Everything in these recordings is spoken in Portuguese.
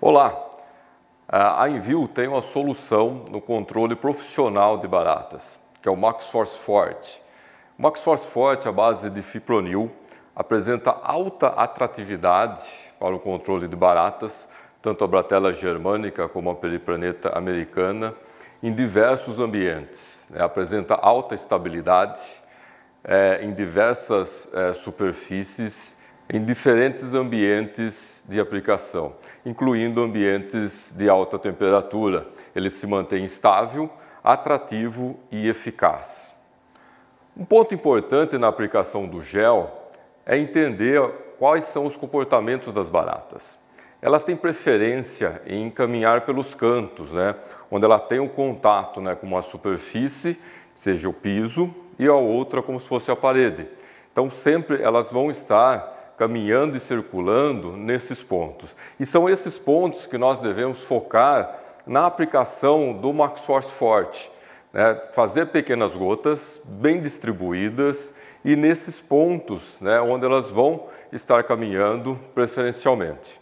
Olá! A Envio tem uma solução no controle profissional de baratas, que é o MaxForce Forte. O MaxForce Forte, à base de fipronil, apresenta alta atratividade para o controle de baratas, tanto a Bratella germânica como a Periplaneta americana, em diversos ambientes. Apresenta alta estabilidade em diversas superfícies, em diferentes ambientes de aplicação, incluindo ambientes de alta temperatura. Ele se mantém estável, atrativo e eficaz. Um ponto importante na aplicação do gel é entender quais são os comportamentos das baratas. Elas têm preferência em caminhar pelos cantos, onde ela tem um contato com uma superfície, seja o piso, e a outra como se fosse a parede. Então sempre elas vão estar caminhando e circulando nesses pontos. E são esses pontos que nós devemos focar na aplicação do MaxForce Forte. Fazer pequenas gotas bem distribuídas e nesses pontos onde elas vão estar caminhando preferencialmente.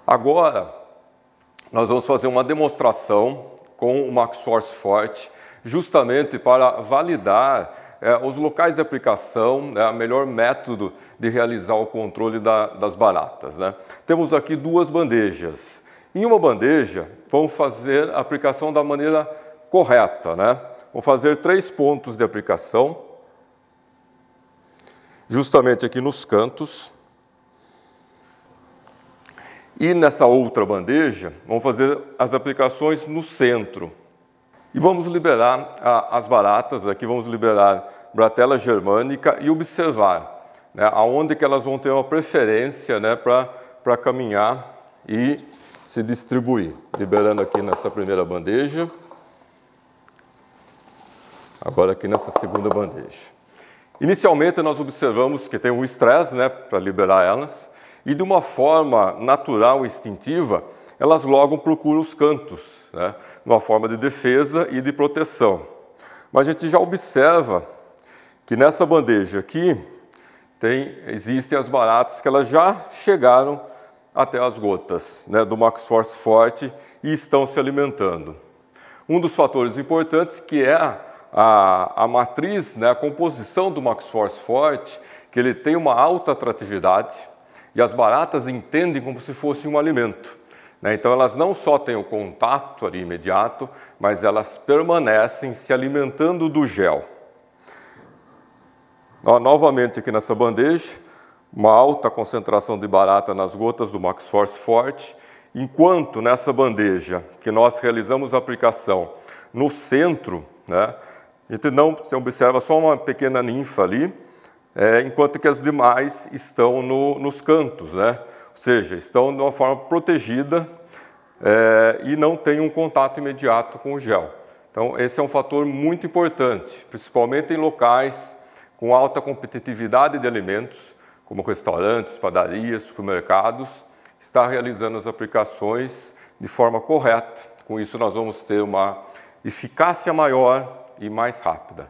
Agora, nós vamos fazer uma demonstração com o MaxForce Forte, justamente para validar os locais de aplicação, o melhor método de realizar o controle das baratas. Temos aqui duas bandejas. Em uma bandeja, vamos fazer a aplicação da maneira correta. Vamos fazer 3 pontos de aplicação, justamente aqui nos cantos. E nessa outra bandeja, vamos fazer as aplicações no centro. E vamos liberar as baratas, aqui vamos liberar Bratella germânica e observar aonde que elas vão ter uma preferência para caminhar e se distribuir. Liberando aqui nessa primeira bandeja, agora aqui nessa segunda bandeja. Inicialmente nós observamos que tem um estresse para liberar elas e de uma forma natural e instintiva, elas logo procuram os cantos, numa forma de defesa e de proteção. Mas a gente já observa que nessa bandeja aqui existem as baratas que elas já chegaram até as gotas do MaxForce Forte e estão se alimentando. Um dos fatores importantes que é a matriz, a composição do MaxForce Forte, que ele tem uma alta atratividade e as baratas entendem como se fosse um alimento. Então, elas não só têm o contato ali imediato, mas elas permanecem se alimentando do gel. Novamente aqui nessa bandeja, uma alta concentração de barata nas gotas do MaxForce Forte, enquanto nessa bandeja que nós realizamos a aplicação no centro, a gente não observa só uma pequena ninfa ali, enquanto que as demais estão nos cantos, ou seja, estão de uma forma protegida e não tem um contato imediato com o gel. Então, esse é um fator muito importante, principalmente em locais com alta competitividade de alimentos, como restaurantes, padarias, supermercados, estar realizando as aplicações de forma correta. Com isso, nós vamos ter uma eficácia maior e mais rápida.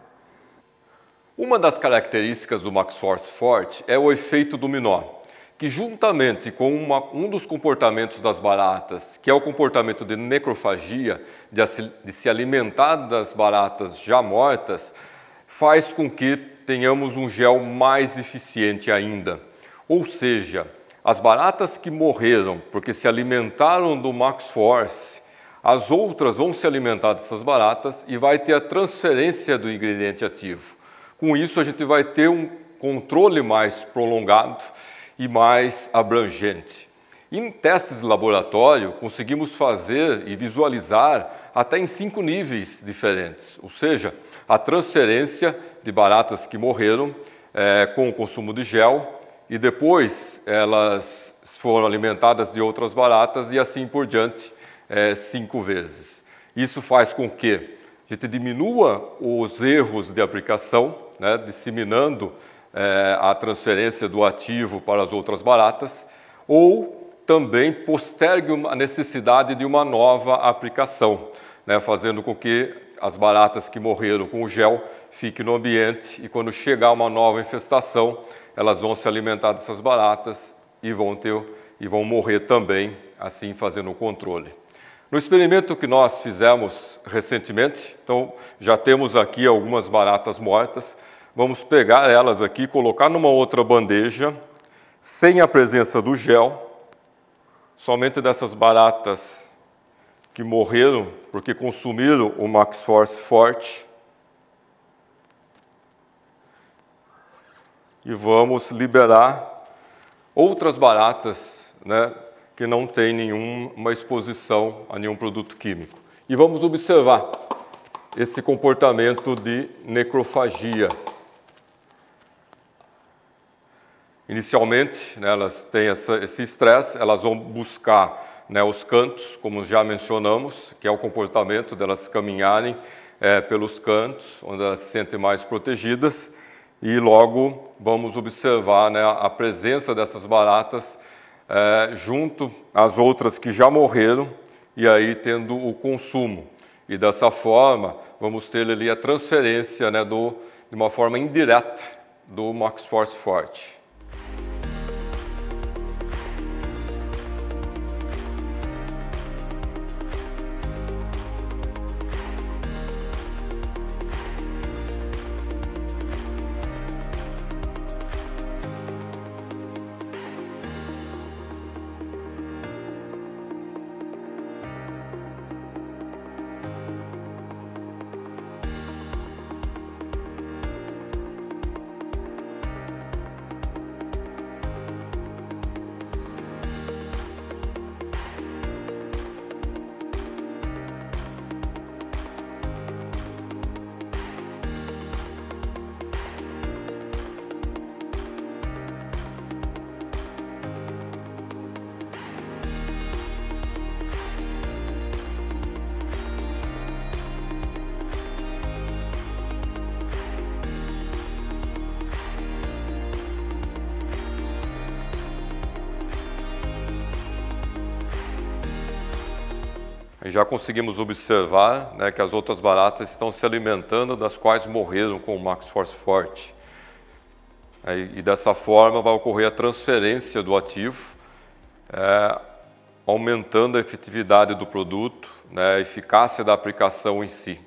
Uma das características do MaxForce Forte é o efeito dominó, que juntamente com um dos comportamentos das baratas, que é o comportamento de necrofagia, de se alimentar das baratas já mortas, faz com que tenhamos um gel mais eficiente ainda. Ou seja, as baratas que morreram porque se alimentaram do MaxForce, as outras vão se alimentar dessas baratas e vai ter a transferência do ingrediente ativo. Com isso, a gente vai ter um controle mais prolongado e mais abrangente. Em testes de laboratório, conseguimos fazer e visualizar até em 5 níveis diferentes, ou seja, a transferência de baratas que morreram com o consumo de gel e depois elas foram alimentadas de outras baratas e assim por diante 5 vezes. Isso faz com que a gente diminua os erros de aplicação, disseminando a transferência do ativo para as outras baratas, ou também postergue a necessidade de uma nova aplicação, fazendo com que as baratas que morreram com o gel fiquem no ambiente e quando chegar uma nova infestação, elas vão se alimentar dessas baratas e vão morrer também assim fazendo o controle. No experimento que nós fizemos recentemente, então já temos aqui algumas baratas mortas, vamos pegar elas aqui, colocar numa outra bandeja, sem a presença do gel, somente dessas baratas que morreram porque consumiram o MaxForce Forte. E vamos liberar outras baratas, né, que não têm nenhuma exposição a nenhum produto químico. E vamos observar esse comportamento de necrofagia. Inicialmente, né, elas têm esse estresse, elas vão buscar, né, os cantos, como já mencionamos, que é o comportamento delas caminharem pelos cantos, onde elas se sentem mais protegidas, e logo vamos observar, né, a presença dessas baratas junto às outras que já morreram, e aí tendo o consumo. E dessa forma, vamos ter ali a transferência, né, de uma forma indireta do MaxForce Forte. Já conseguimos observar, né, que as outras baratas estão se alimentando, das quais morreram com o MaxForce Forte. E dessa forma vai ocorrer a transferência do ativo, aumentando a efetividade do produto, né, a eficácia da aplicação em si.